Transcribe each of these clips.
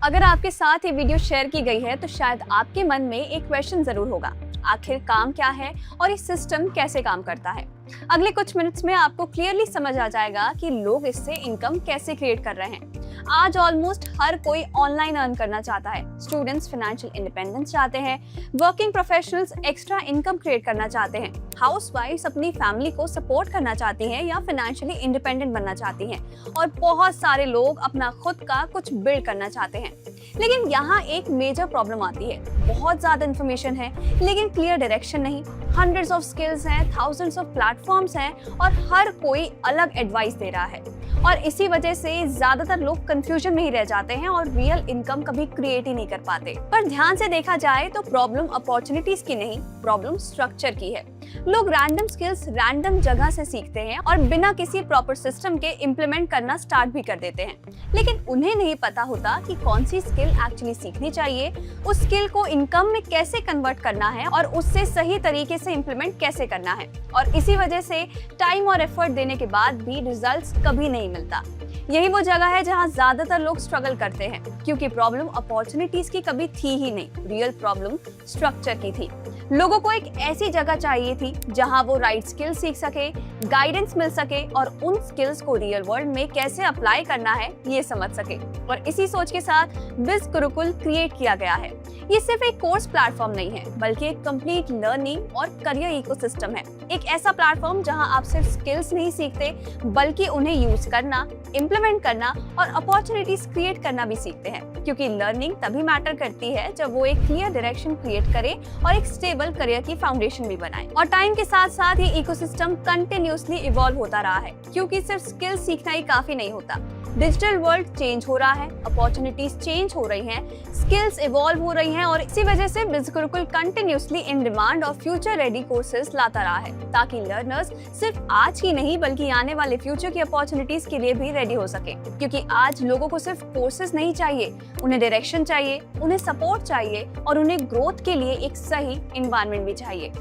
अगर आपके साथ ये वीडियो शेयर की गई है तो शायद आपके मन में एक क्वेश्चन जरूर होगा, आखिर काम क्या है और ये सिस्टम कैसे काम करता है। अगले कुछ मिनट्स में आपको क्लियरली समझ आ जाएगा कि लोग इससे इनकम कैसे क्रिएट कर रहे हैं। आज ऑलमोस्ट हर कोई ऑनलाइन अर्न करना चाहता है। स्टूडेंट्स फाइनेंशियल इंडिपेंडेंस चाहते हैं, working professionals extra income create करना चाहते हैं, हाउसवाइफ्स अपनी फैमिली को सपोर्ट करना चाहती हैं या फाइनेंशियली इंडिपेंडेंट बनना चाहती हैं, और बहुत सारे लोग अपना खुद का कुछ बिल्ड करना चाहते हैं। लेकिन यहाँ एक मेजर प्रॉब्लम आती है, बहुत ज्यादा इन्फॉर्मेशन है लेकिन क्लियर डायरेक्शन नहीं। हंड्रेड्स ऑफ स्किल्स हैं, थाउजेंड्स ऑफ प्लेटफॉर्म्स हैं और हर कोई अलग एडवाइस दे रहा है, और इसी वजह से ज्यादातर लोग कंफ्यूजन में ही रह जाते हैं और रियल इनकम कभी क्रिएट ही नहीं कर पाते। पर ध्यान से देखा जाए तो प्रॉब्लम अपॉर्चुनिटीज की नहीं, प्रॉब्लम स्ट्रक्चर की है। लोग रैंडम स्किल्स रैंडम जगह से सीखते हैं और बिना किसी प्रॉपर सिस्टम के इम्प्लीमेंट करना स्टार्ट भी कर देते हैं, लेकिन उन्हें नहीं पता होता कि कौन सी स्किल एक्चुअली सीखनी चाहिए, उस स्किल को इनकम में कैसे कन्वर्ट करना है और उससे सही तरीके से इम्प्लीमेंट कैसे करना है। और इसी वजह से टाइम और एफर्ट देने के बाद भी रिजल्ट्स कभी नहीं मिलता। यही वो जगह है जहां ज्यादातर लोग स्ट्रगल करते हैं, क्योंकि प्रॉब्लम अपॉर्चुनिटीज की कभी थी ही नहीं, रियल प्रॉब्लम स्ट्रक्चर की थी। लोगों को एक ऐसी जगह चाहिए थी जहां वो राइट स्किल सीख सके, गाइडेंस मिल सके और उन स्किल्स को रियल वर्ल्ड में कैसे अप्लाई करना है ये समझ सके। और इसी सोच के साथ बिज गुरुकुल क्रिएट किया गया है। ये सिर्फ एक कोर्स प्लेटफॉर्म नहीं है, बल्कि एक कंप्लीट लर्निंग और करियर इकोसिस्टम है। एक ऐसा प्लेटफॉर्म जहां आप सिर्फ स्किल्स नहीं सीखते, बल्कि उन्हें यूज करना, इम्प्लीमेंट करना और अपॉर्चुनिटीज क्रिएट करना भी सीखते हैं, क्योंकि लर्निंग तभी मैटर करती है जब वो एक क्लियर डायरेक्शन क्रिएट करे और एक स्टेबल करियर की फाउंडेशन भी बनाए। और टाइम के साथ साथ ये इकोसिस्टम कंटिन्यूअसली इवॉल्व होता रहा है, क्योंकि सिर्फ स्किल सीखना ही काफी नहीं होता। डिजिटल वर्ल्ड चेंज हो रहा है, अपॉर्चुनिटीज चेंज हो रही हैं, स्किल्स इवॉल्व हो रही हैं, और इसी वजह से बिज गुरुकुल कंटिन्यूअसली इन डिमांड और फ्यूचर रेडी कोर्सेज लाता रहा है, ताकि लर्नर्स सिर्फ आज ही नहीं बल्कि आने वाले फ्यूचर की अपॉर्चुनिटीज के लिए भी रेडी हो सके। क्योंकि आज लोगों को सिर्फ कोर्सेज नहीं चाहिए, उन्हें डायरेक्शन चाहिए, उन्हें सपोर्ट चाहिए और उन्हें ग्रोथ के लिए एक सही एनवायरनमेंट भी चाहिए।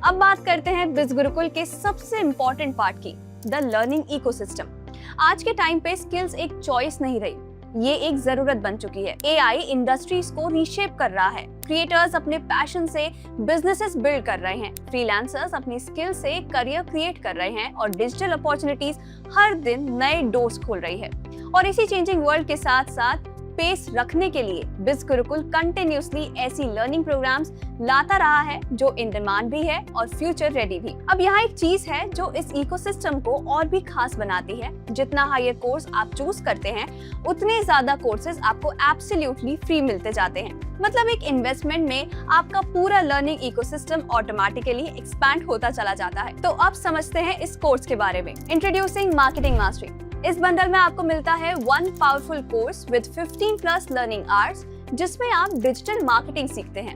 अब बात करते हैं बिज गुरुकुल के सबसे इम्पोर्टेंट पार्ट की, द लर्निंग इकोसिस्टम। आज के टाइम पे स्किल्स एक चॉइस नहीं रही, ये एक जरूरत बन चुकी है। एआई इंडस्ट्रीज को रीशेप कर रहा है, क्रिएटर्स अपने पैशन से बिजनेसेस बिल्ड कर रहे हैं, फ्रीलांसर्स अपनी स्किल से करियर क्रिएट कर रहे हैं और डिजिटल अपॉर्चुनिटीज हर दिन नए डोर्स खोल रही है। और इसी चेंजिंग वर्ल्ड के साथ साथ पेस रखने के लिए बिज गुरुकुल कंटिन्यूअसली ऐसी लर्निंग प्रोग्राम्स लाता रहा है जो इन डिमांड भी है और फ्यूचर रेडी भी। अब यहाँ एक चीज है जो इस इकोसिस्टम को और भी खास बनाती है, जितना हायर कोर्स आप चूज करते हैं उतने ज्यादा कोर्सेज आपको एब्सोल्युटली फ्री मिलते जाते हैं। मतलब एक इन्वेस्टमेंट में आपका पूरा लर्निंग इकोसिस्टम ऑटोमेटिकली एक्सपैंड होता चला जाता है। तो अब समझते हैं इस कोर्स के बारे में। Introducing marketing mastery. इस बंडल में आपको मिलता है one powerful course with 15+ learning hours, जिसमें आप डिजिटल मार्केटिंग सीखते हैं।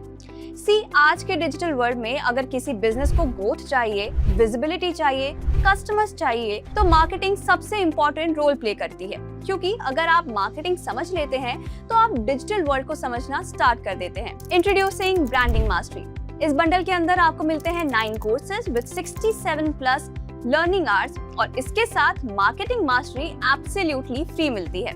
आज के डिजिटल वर्ल्ड में अगर किसी बिजनेस को ग्रोथ चाहिए, विजिबिलिटी चाहिए, कस्टमर्स चाहिए, तो मार्केटिंग सबसे इम्पोर्टेंट रोल प्ले करती है। क्योंकि अगर आप मार्केटिंग समझ लेते हैं तो आप डिजिटल वर्ल्ड को समझना स्टार्ट कर देते हैं। Introducing branding mastery. इस बंडल के अंदर आपको मिलते हैं 9 कोर्सेज विद 67+ लर्निंग आवर्स, और इसके साथ मार्केटिंग मास्टरी एब्सोल्युटली फ्री मिलती है।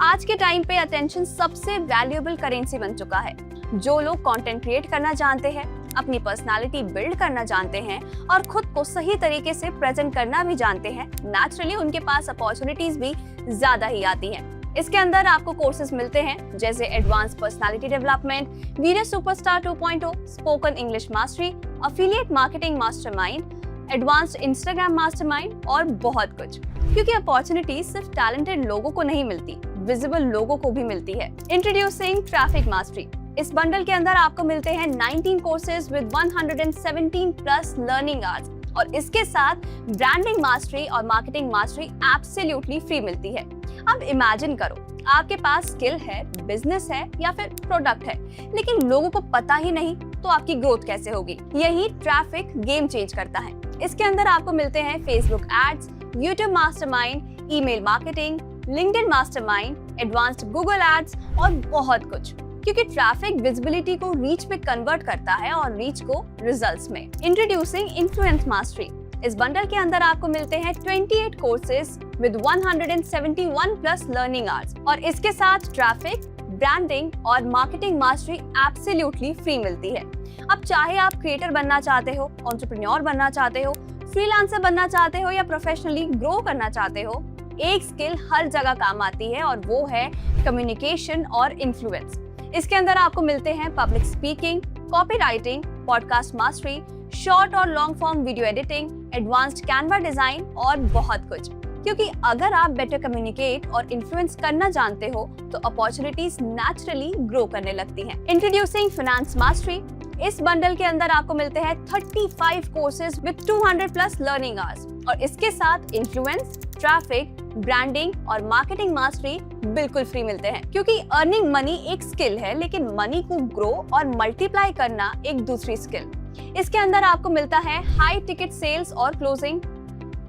आज के टाइम पे अटेंशन सबसे वैल्यूएबल करेंसी बन चुका है। जो लोग कंटेंट क्रिएट करना जानते हैं, अपनी पर्सनालिटी बिल्ड करना जानते हैं और खुद को सही तरीके से प्रेजेंट करना भी जानते हैं, नेचुरली उनके पास अपॉर्चुनिटीज भी ज्यादा ही आती हैं। इसके अंदर आपको कोर्सेज मिलते हैं जैसे advance personality development, video superstar 2.0, spoken English mastery, affiliate marketing mastermind, advanced Instagram mastermind और बहुत कुछ। क्योंकि अपॉर्चुनिटी सिर्फ टैलेंटेड लोगों को नहीं मिलती, विजिबल लोगों को भी मिलती है। Introducing traffic mastery. इस बंडल के अंदर आपको मिलते हैं 19 कोर्सेज विद 117+ लर्निंग आवर्स, और इसके साथ ब्रांडिंग मास्टरी और मार्केटिंग मास्टरी एब्सोल्युटली फ्री मिलती है। अब इमेजिन करो, आपके पास स्किल है, बिजनेस है या फिर प्रोडक्ट है, लेकिन लोगों को पता ही नहीं, तो आपकी ग्रोथ कैसे होगी? यही ट्रैफिक गेम चेंज करता है। इसके अंदर आपको मिलते हैं Facebook ads, YouTube mastermind, email marketing, LinkedIn mastermind, advanced Google ads और बहुत कुछ। क्योंकि ट्रैफिक विजिबिलिटी को रीच में कन्वर्ट करता है और रीच को रिजल्ट्स में। Introducing influence mastery. इस बंडल के अंदर आपको मिलते हैं 28 कोर्सेज विद 171+ लर्निंग आवर्स, और इसके साथ ट्रैफिक, ब्रांडिंग और मार्केटिंग मास्टरी एब्सोल्युटली फ्री मिलती है। अब चाहे आप क्रिएटर बनना चाहते हो, एंटरप्रेन्योर बनना चाहते हो, फ्रीलांसर बनना चाहते हो या प्रोफेशनली ग्रो करना चाहते हो, एक स्किल हर जगह काम आती है और वो है कम्युनिकेशन और इन्फ्लुएंस। इसके अंदर आपको मिलते हैं public speaking, copywriting, podcast mastery, short और long form video editing, advanced Canva design और बहुत कुछ। क्योंकि अगर आप बेटर कम्युनिकेट और इन्फ्लुएंस करना जानते हो तो अपॉर्चुनिटीज नेचुरली ग्रो करने लगती हैं। Introducing finance mastery. इस बंडल के अंदर आपको मिलते हैं 35 courses with 200 plus learning hours और इसके साथ इन्फ्लुएंस, ट्रैफिक, ब्रांडिंग और मार्केटिंग मास्टरी बिल्कुल फ्री मिलते हैं। क्योंकि अर्निंग मनी एक स्किल है, लेकिन मनी को ग्रो और मल्टीप्लाई करना एक दूसरी स्किल। इसके अंदर आपको मिलता है हाई टिकट सेल्स और क्लोजिंग,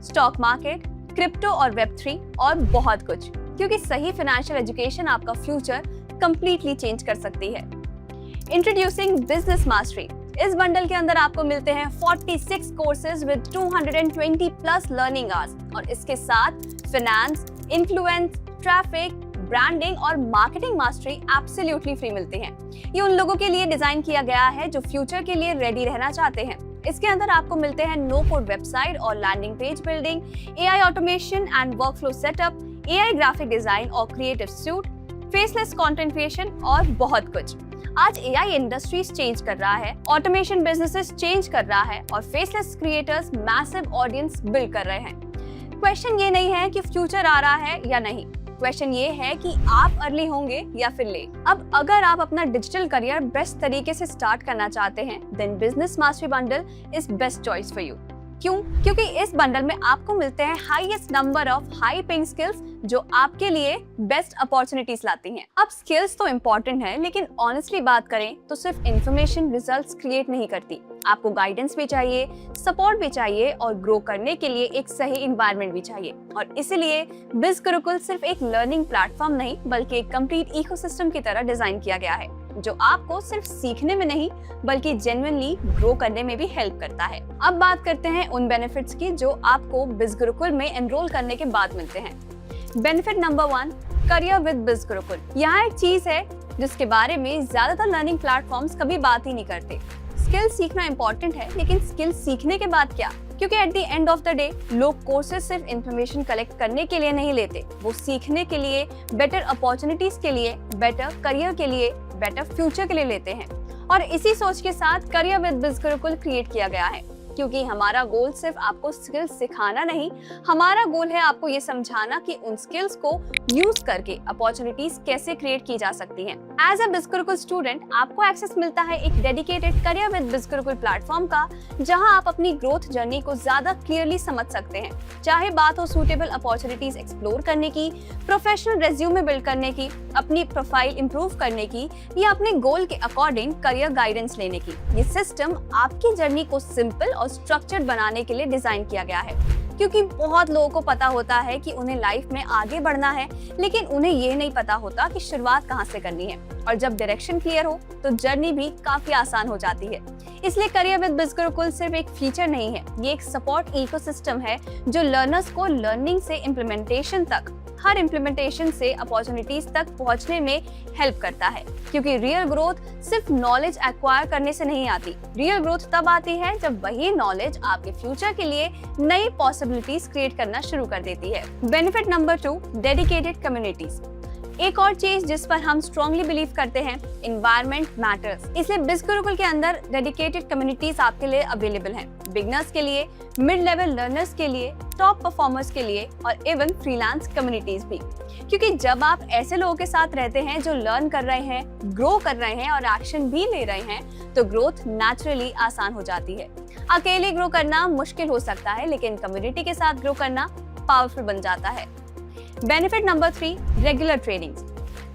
स्टॉक मार्केट, क्रिप्टो और वेब3 और बहुत कुछ। क्योंकि सही फाइनेंशियल एजुकेशन आपका फ्यूचर कंप्लीटली चेंज कर सकती है। Introducing business mastery. इस बंडल के अंदर आपको मिलते हैं 46 courses with 220 plus learning hours और इसके साथ फाइनेंस, इन्फ्लुएंस, ट्रैफिक, ब्रांडिंग और मार्केटिंग मास्टरी एब्सोल्युटली फ्री मिलती हैं। ये उन लोगों के लिए डिजाइन किया गया है जो फ्यूचर के लिए रेडी रहना चाहते हैं। इसके अंदर आपको मिलते हैं नो कोड वेबसाइट और landing page building, AI automation and workflow setup, AI graphic design और creative suite, faceless content creation और बहुत कुछ। आज एआई इंडस्ट्रीज चेंज कर रहा है, ऑटोमेशन बिजनेसेस चेंज कर रहा है और faceless creators massive audience build कर रहे हैं। क्वेश्चन ये नहीं है कि फ्यूचर आ रहा है या नहीं, क्वेश्चन ये है कि आप अर्ली होंगे या फिर लेट। अब अगर आप अपना डिजिटल करियर बेस्ट तरीके से स्टार्ट करना चाहते हैं, then business mastery bundle is best choice for you. क्यों? क्योंकि इस बंडल में आपको मिलते हैं highest number of high paying skills जो आपके लिए बेस्ट अपॉर्चुनिटीज लाती हैं। अब स्किल्स तो इम्पोर्टेंट है, लेकिन ऑनेस्टली बात करें तो सिर्फ इन्फॉर्मेशन रिजल्ट्स क्रिएट नहीं करती। आपको गाइडेंस भी चाहिए, सपोर्ट भी चाहिए और ग्रो करने के लिए एक सही एनवायरनमेंट भी चाहिए। और इसीलिए बिज गुरुकुल सिर्फ एक लर्निंग प्लेटफॉर्म नहीं बल्कि एक कंप्लीट इकोसिस्टम की तरह डिजाइन किया गया है जो आपको सिर्फ सीखने में नहीं बल्कि जेन्युइनली ग्रो करने में भी हेल्प करता है। अब बात करते हैं उन बेनिफिट्स की जो आपको बिज गुरुकुल में एनरोल करने के बाद मिलते हैं। बेनिफिट नंबर 1, करियर विद बिज गुरुकुल। यहाँ एक चीज है जिसके बारे में ज्यादातर लर्निंग प्लेटफॉर्म्स कभी बात ही नहीं करते। स्किल सीखना इंपॉर्टेंट है, लेकिन स्किल सीखने के बाद क्या? क्योंकि at the end of the day लोग कोर्सेज सिर्फ इंफॉर्मेशन कलेक्ट करने के लिए नहीं लेते, वो सीखने के लिए, बेटर अपॉर्चुनिटीज के लिए, बेटर करियर के लिए, बेटर फ्यूचर के लिए लेते हैं। और इसी सोच के साथ करियर विद बिज गुरुकुल क्रिएट किया गया है। क्योंकि हमारा गोल सिर्फ आपको स्किल्स सिखाना नहीं, हमारा गोल है आपको ये समझाना कि उन स्किल्स को यूज करके अपॉर्चुनिटीज कैसे क्रिएट की जा सकती हैं। एज अ बिज गुरुकुल स्टूडेंट आपको एक्सेस मिलता है एक डेडिकेटेड करियर विद बिज गुरुकुल प्लेटफॉर्म का, जहां आप अपनी ग्रोथ जर्नी को ज्यादा क्लियरली समझ सकते हैं। चाहे बात हो सूटेबल अपॉर्चुनिटीज एक्सप्लोर करने की, प्रोफेशनल रेज्यूमे बिल्ड करने की, अपनी प्रोफाइल इंप्रूव करने की या अपने गोल के अकॉर्डिंग करियर गाइडेंस लेने की, ये सिस्टम आपकी जर्नी को सिंपल और स्ट्रक्चर्ड बनाने के लिए डिजाइन किया गया है। क्योंकि बहुत लोगों को पता होता है कि उन्हें लाइफ में आगे बढ़ना है, लेकिन उन्हें ये नहीं पता होता कि शुरुआत कहां से करनी है। और जब डायरेक्शन क्लियर हो तो जर्नी भी काफी आसान हो जाती है। इसलिए करियर विद बिज गुरुकुल सिर्फ एक फीचर नहीं है, ये एक सपोर्ट इकोसिस्टम है जो लर्नर्स को लर्निंग से इम्प्लीमेंटेशन तक, हर इम्प्लीमेंटेशन से अपॉर्चुनिटीज तक पहुंचने में हेल्प करता है। क्योंकि रियल ग्रोथ सिर्फ नॉलेज एक्वायर करने से नहीं आती, रियल ग्रोथ तब आती है जब वही नॉलेज आपके फ्यूचर के लिए नई पॉसिबिलिटीज क्रिएट करना शुरू कर देती है। Benefit number 2, dedicated communities. एक और चीज जिस पर हम स्ट्रांगली बिलीव करते हैं, एनवायरनमेंट मैटर्स। इसलिए बिज गुरुकुल के अंदर डेडिकेटेड कम्युनिटीज आपके लिए अवेलेबल हैं, बिगनर्स के लिए, मिड लेवल लर्नर्स के लिए, टॉप परफॉर्मर्स के लिए और इवन फ्रीलांस कम्युनिटीज भी। क्योंकि जब आप ऐसे लोगों के साथ रहते हैं जो लर्न कर रहे हैं, ग्रो कर रहे हैं और एक्शन भी ले रहे हैं, तो ग्रोथ नेचुरली आसान हो जाती है। अकेले ग्रो करना मुश्किल हो सकता है, लेकिन कम्युनिटी के साथ ग्रो करना पावरफुल बन जाता है। Benefit number 3, regular trainings.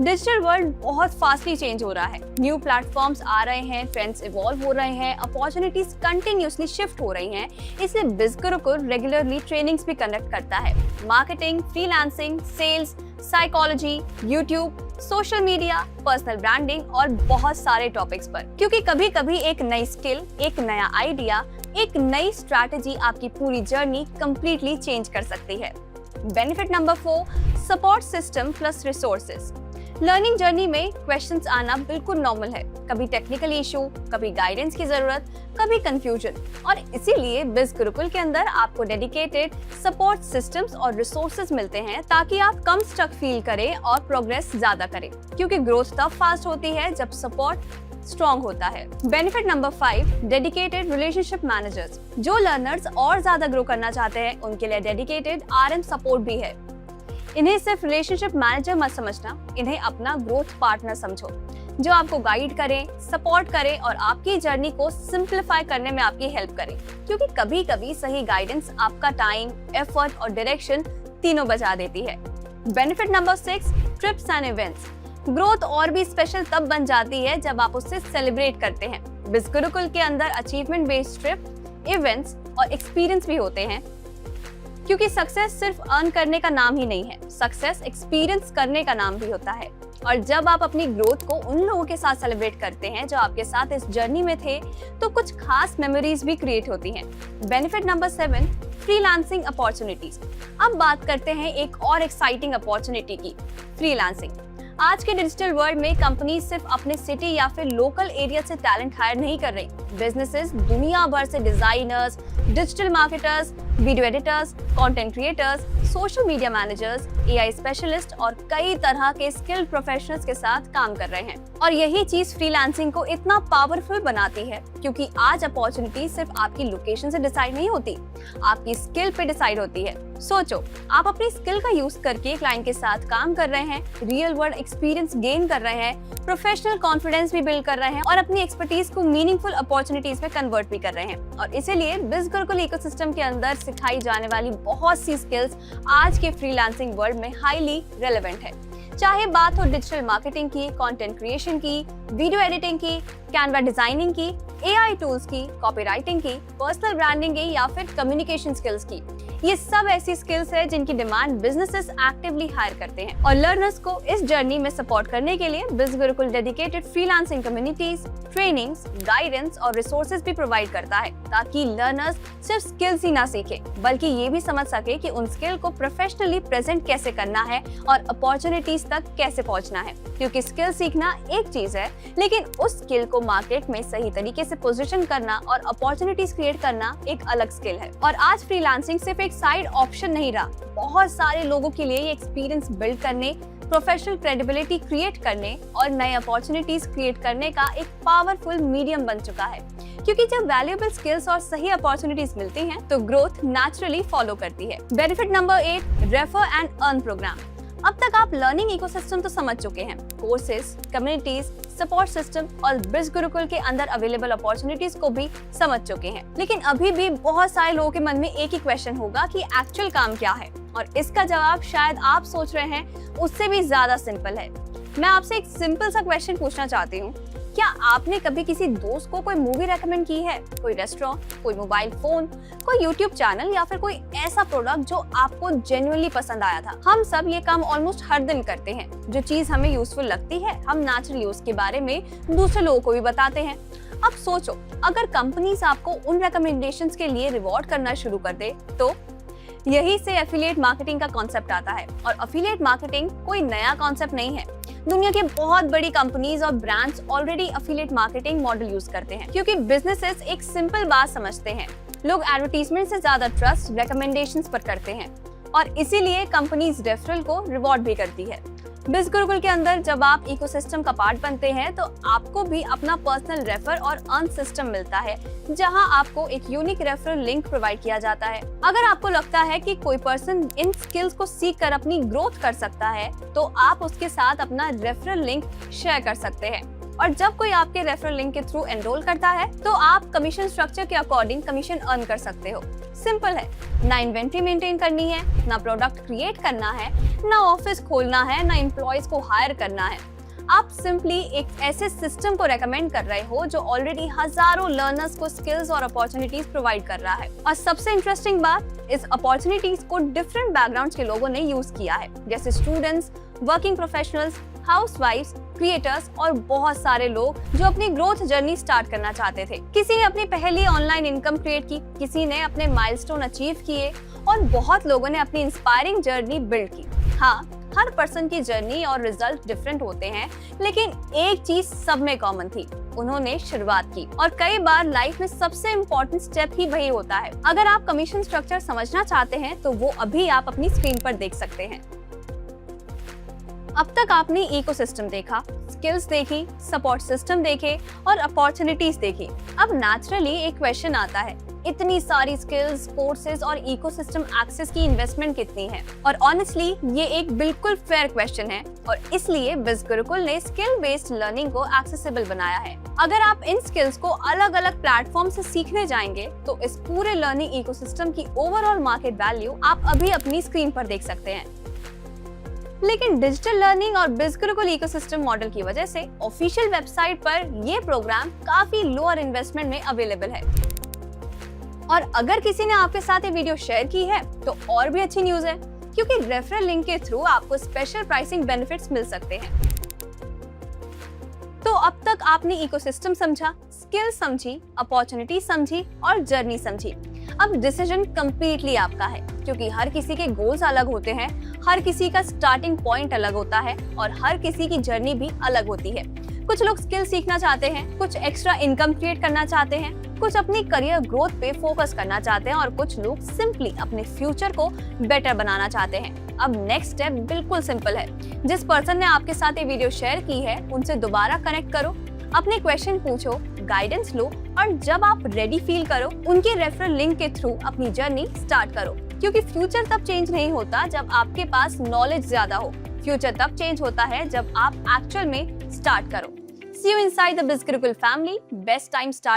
Digital world बहुत फास्टली चेंज हो रहा है, न्यू प्लेटफॉर्म्स आ रहे हैं, ट्रेंड्स इवॉल्व हो रहे हैं, अपॉर्चुनिटीज कंटिन्यूअसली शिफ्ट हो रही हैं। इसलिए बिज गुरुकुल रेगुलरली ट्रेनिंग्स भी कंडक्ट करता है, marketing, freelancing, sales, psychology, YouTube, social media, personal branding और बहुत सारे टॉपिक्स पर। क्योंकि कभी कभी एक नई स्किल, एक नया आइडिया, एक नई स्ट्रैटेजी आपकी पूरी जर्नी कंप्लीटली चेंज कर सकती है। Benefit number 4, support system plus resources. Learning journey में क्वेश्चंस आना बिल्कुल नॉर्मल है। कभी टेक्निकल इशू, कभी गाइडेंस की जरूरत, कभी कंफ्यूजन, और इसीलिए बिज गुरुकुल के अंदर आपको डेडिकेटेड सपोर्ट सिस्टम्स और रिसोर्सेज मिलते हैं ताकि आप कम स्टक फील करें और प्रोग्रेस ज्यादा करें, क्योंकि ग्रोथ तब फास्ट होती है जब सपोर्ट स्ट्रॉन्ग होता है। Benefit number 5, dedicated relationship managers. जो लर्नर्स और ज्यादा ग्रो करना चाहते हैं उनके लिए डेडिकेटेड RM सपोर्ट भी है। इन्हें सिर्फ रिलेशनशिप मैनेजर मत समझना, इन्हें अपना ग्रोथ पार्टनर समझो, जो आपको गाइड करें, सपोर्ट करें और आपकी जर्नी को सिंप्लीफाई करने में आपकी हेल्प करें, क्योंकि कभी कभी सही गाइडेंस आपका टाइम, एफर्ट और डायरेक्शन तीनों बचा देती है। Benefit number 6, trips and events. Growth और भी स्पेशल तब बन जाती है जब आप उससे सेलिब्रेट करते हैं। बिज गुरुकुल के अंदर अचीवमेंट बेस्ड ट्रिप, इवेंट्स और एक्सपीरियंस भी होते हैं, क्योंकि सक्सेस सिर्फ अर्न करने का नाम ही नहीं है, सक्सेस एक्सपीरियंस करने का नाम भी होता है। और जब आप अपनी ग्रोथ को उन लोगों के साथ सेलिब्रेट करते हैं जो आपके साथ इस जर्नी में थे, तो कुछ खास मेमोरीज भी क्रिएट होती हैं। Benefit number 7, freelancing opportunities. अब बात करते हैं एक और एक्साइटिंग अपॉर्चुनिटी की, फ्रीलांसिंग। आज के डिजिटल वर्ल्ड में कंपनी सिर्फ अपने सिटी या फिर लोकल एरिया से टैलेंट हायर नहीं कर रही। बिजनेसेस दुनिया भर से designers, digital marketers, video editors, content creators, social media managers, AI specialist और कई तरह के स्किल्ड प्रोफेशनल्स के साथ काम कर रहे हैं। और यही चीज फ्रीलांसिंग को इतना पावरफुल बनाती है, क्योंकि आज अपॉर्चुनिटी सिर्फ आपकी लोकेशन से डिसाइड नहीं होती, आपकी स्किल पे डिसाइड होती है। सोचो, आप अपनी स्किल का यूज करके क्लाइंट के साथ काम कर रहे हैं, रियल वर्ल्ड एक्सपीरियंस गेन कर रहे हैं, प्रोफेशनल कॉन्फिडेंस भी बिल्ड कर रहे हैं और अपनी एक्सपर्टीज को मीनिंगफुल अपॉर्चुनिटीज में कन्वर्ट भी कर रहे हैं। और इसीलिए बिज गुरुकुल इकोसिस्टम के अंदर सिखाई जाने वाली बहुत सी स्किल्स आज के फ्रीलांसिंग वर्ल्ड में हाईली रेलेवेंट है। चाहे बात हो डिजिटल मार्केटिंग की, कंटेंट क्रिएशन की, वीडियो एडिटिंग की, कैनवा डिजाइनिंग की, AI टूल्स की, कॉपीराइटिंग की, पर्सनल ब्रांडिंग की या फिर कम्युनिकेशन स्किल्स की। ये सब ऐसी स्किल्स है जिनकी डिमांड बिजनेसेस एक्टिवली हायर करते हैं। और लर्नर्स को इस जर्नी में सपोर्ट करने के लिए बिज Gurukul dedicated freelancing communities, trainings, guidance और रिसोर्सेज भी प्रोवाइड करता है, ताकि लर्नर्स सिर्फ स्किल्स ही ना सीखे, बल्कि ये भी समझ सके कि उन स्किल को प्रोफेशनली प्रेजेंट कैसे करना है और अपॉर्चुनिटीज तक कैसे पहुंचना है। क्योंकि स्किल सीखना एक चीज है, लेकिन उस स्किल को मार्केट में सही तरीके से पोजीशन करना और अपॉर्चुनिटीज क्रिएट करना एक अलग स्किल है। और आज फ्रीलांसिंग सिर्फ एक साइड ऑप्शन नहीं रहा, बहुत सारे लोगों के लिए ये एक्सपीरियंस बिल्ड करने, प्रोफेशनल क्रेडिबिलिटी क्रिएट करने और नए अपॉर्चुनिटीज क्रिएट करने का एक पावरफुल मीडियम बन चुका है। क्योंकि जब वैल्यूएबल स्किल्स और सही अपॉर्चुनिटीज मिलती हैं, तो ग्रोथ नेचुरली फॉलो करती है। Benefit number 8, refer and earn program. अब तक आप लर्निंग इकोसिस्टम तो समझ चुके हैं, कोर्सेज, कम्युनिटीज, सपोर्ट सिस्टम और बिज गुरुकुल के अंदर अवेलेबल अपॉर्चुनिटीज को भी समझ चुके हैं। लेकिन अभी भी बहुत सारे लोगों के मन में एक ही क्वेश्चन होगा कि एक्चुअल काम क्या है, और इसका जवाब शायद आप सोच रहे हैं उससे भी ज्यादा सिंपल है। मैं आपसे एक सिंपल सा क्वेश्चन पूछना चाहती हूँ, क्या आपने कभी किसी दोस्त को कोई मूवी रेकमेंड की है, कोई रेस्टोरेंट, कोई मोबाइल फोन, कोई यूट्यूब चैनल या फिर कोई ऐसा प्रोडक्ट जो आपको जेन्युइनली पसंद आया था? हम सब ये काम ऑलमोस्ट हर दिन करते हैं। जो चीज हमें यूजफुल लगती है, हम नेचुरली उसके बारे में दूसरे लोगों को भी बताते हैं। अब सोचो, अगर कंपनीज आपको उन रिकमेंडेशंस के लिए रिवॉर्ड करना शुरू कर दे, तो यही से एफिलिएट मार्केटिंग का कॉन्सेप्ट आता है। और एफिलिएट मार्केटिंग कोई नया कॉन्सेप्ट नहीं है। दुनिया की बहुत बड़ी कंपनीज और brands already affiliate marketing model use करते हैं, क्योंकि बिजनेसेस एक सिंपल बात समझते हैं, लोग एडवर्टाइजमेंट से ज्यादा ट्रस्ट रिकमेंडेशंस पर करते हैं, और इसीलिए कंपनीज रेफरल को रिवॉर्ड भी करती है। बिज गुरुकुल के अंदर जब आप इकोसिस्टम का पार्ट बनते हैं, तो आपको भी अपना पर्सनल रेफर और अर्न सिस्टम मिलता है, जहां आपको एक यूनिक रेफरल लिंक प्रोवाइड किया जाता है। अगर आपको लगता है कि कोई पर्सन इन स्किल्स को सीख कर अपनी ग्रोथ कर सकता है, तो आप उसके साथ अपना रेफरल लिंक शेयर कर सकते हैं। और जब कोई आपके रेफरल लिंक के थ्रू एनरोल करता है, तो आप कमीशन स्ट्रक्चर के अकॉर्डिंग कमीशन अर्न कर सकते हो। सिंपल है, ना इन्वेंट्री मेंटेन करनी है, ना प्रोडक्ट क्रिएट करना है, ना ऑफिस खोलना है, ना एम्प्लॉयज को हायर करना है। आप सिंपली एक ऐसे सिस्टम को रेकमेंड कर रहे हो जो ऑलरेडी हजारों लर्नर्स को स्किल्स और अपॉर्चुनिटीज प्रोवाइड कर रहा है। और सबसे इंटरेस्टिंग बात, इस अपॉर्चुनिटीज को डिफरेंट बैकग्राउंड्स के लोगों ने यूज किया है, जैसे स्टूडेंट्स, वर्किंग प्रोफेशनल्स, हाउसवाइफ्स, क्रिएटर्स और बहुत सारे लोग जो अपनी ग्रोथ जर्नी स्टार्ट करना चाहते थे। किसी ने अपनी पहली ऑनलाइन इनकम क्रिएट की, किसी ने अपने माइलस्टोन अचीव किए और बहुत लोगों ने अपनी इंस्पायरिंग जर्नी बिल्ड की। हाँ, हर पर्सन की जर्नी और रिजल्ट डिफरेंट होते हैं, लेकिन एक चीज सब में कॉमन थी, उन्होंने शुरुआत की। और कई बार लाइफ में सबसे इम्पोर्टेंट स्टेप ही वही होता है। अगर आप कमीशन स्ट्रक्चर समझना चाहते हैं तो वो अभी आप अपनी स्क्रीन पर देख सकते हैं। अब तक आपने इकोसिस्टम देखा, स्किल्स देखी, सपोर्ट सिस्टम देखे और अपॉर्चुनिटीज देखी। अब नेचुरली एक क्वेश्चन आता है, इतनी सारी स्किल्स, कोर्सेज और इकोसिस्टम एक्सेस की इन्वेस्टमेंट कितनी है? और ऑनेस्टली ये एक बिल्कुल फेयर क्वेश्चन है और इसलिए बिज़ गुरुकुल ने स्किल बेस्ड लर्निंग को एक्सेसिबल बनाया है। अगर आप इन स्किल्स को अलग अलग प्लेटफॉर्म से सीखने जाएंगे तो इस पूरे लर्निंग इकोसिस्टम की ओवरऑल मार्केट वैल्यू आप अभी अपनी स्क्रीन पर देख सकते हैं। लेकिन डिजिटल लर्निंग और बिज़ गुरुकुल इकोसिस्टम मॉडल की वजह से ऑफिशियल वेबसाइट पर ये प्रोग्राम काफी लोअर इन्वेस्टमेंट में अवेलेबल है। और अगर किसी ने आपके साथ ये वीडियो शेयर की है तो और भी अच्छी न्यूज है, क्योंकि रेफरल लिंक के थ्रू आपको स्पेशल प्राइसिंग बेनिफिट्स मिल सकते हैं। तो अब तक आपने इकोसिस्टम समझा, स्किल समझी, अपॉर्चुनिटी समझी और जर्नी समझी। अब डिसीजन कंप्लीटली आपका है, क्योंकि हर किसी के गोल्स अलग होते हैं, हर किसी का स्टार्टिंग पॉइंट अलग होता है और हर किसी की जर्नी भी अलग होती है। कुछ लोग स्किल सीखना चाहते हैं, कुछ एक्स्ट्रा इनकम क्रिएट करना चाहते हैं, कुछ अपनी करियर ग्रोथ पे फोकस करना चाहते हैं और कुछ लोग सिंपली अपने फ्यूचर को बेटर बनाना चाहते हैं। अब नेक्स्ट स्टेप बिल्कुल सिंपल है। जिस पर्सन ने आपके साथ ये वीडियो शेयर की है उनसे दोबारा कनेक्ट करो, अपने क्वेश्चन पूछो, गाइडेंस लो और जब आप रेडी फील करो उनके रेफरल लिंक के थ्रू अपनी जर्नी स्टार्ट करो। क्योंकि फ्यूचर तब चेंज नहीं होता जब आपके पास नॉलेज ज्यादा हो, फ्यूचर तब चेंज होता है जब आप एक्चुअल में स्टार्ट करो। See you inside the Biz Gurukul family. Best time start